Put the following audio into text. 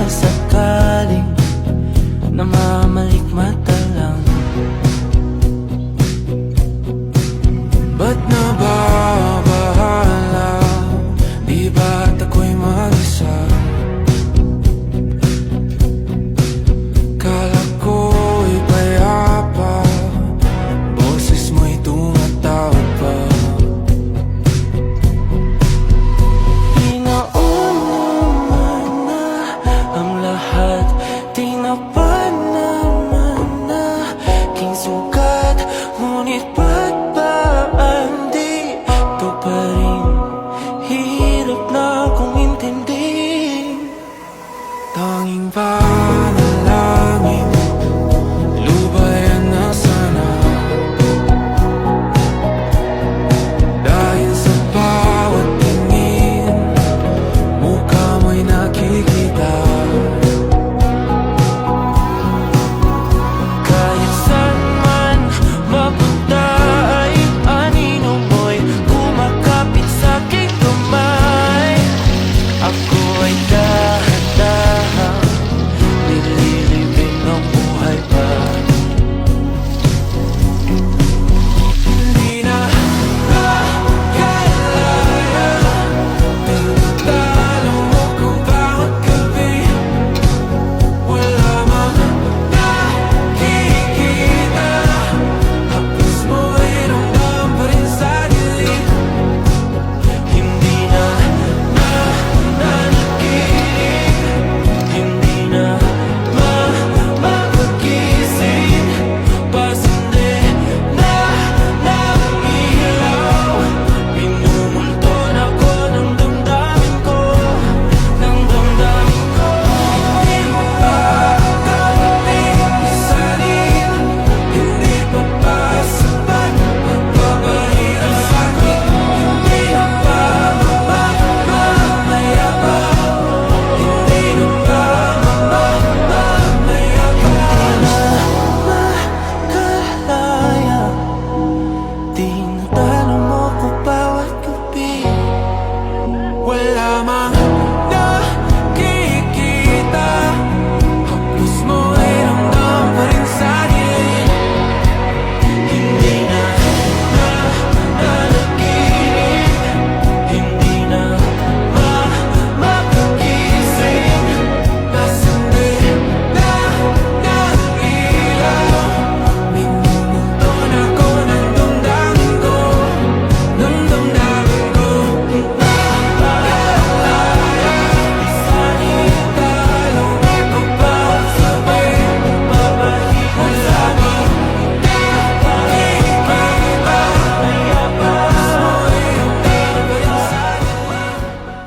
sakaling namamalikmata lang. Ba't nababahala? Di ba't ako'y mag-isa? Kala ko'y payapa, boses mo'y tumatawag pa. Inaon naman na ang lahat, tinapan naman na king sugat. Ngunit ba't ba andito pa rin? Hirap na akong intindihin. Tanging panalangin, lubayan na sana. Dahil sa bawat tingin, mukha mo'y nakikita. Kahit saan man mapunta ay anino mo'y kumakapit sa'king kamay. Ako ay dahan-dahang nililibing ang buhay pa. Hindi na makalaya, tinatalo mo ko bawat gabi. Wala mang nakikita, hapos mo'y ramdam pa rin sa dilim. Hindi na nanaginig, hindi na mapagising. Pasindi na ilaw, minumulton ako ng damdamin ko, ng damdamin ko. Hindi mo pa kami isalin, hindi pa ba sapat magpapahirap sa'kin? Hindi na ba mamamayabang? Hindi na ba mamamayabang? Makalaya, tinatalo mo ko bawat gabi. Wala mang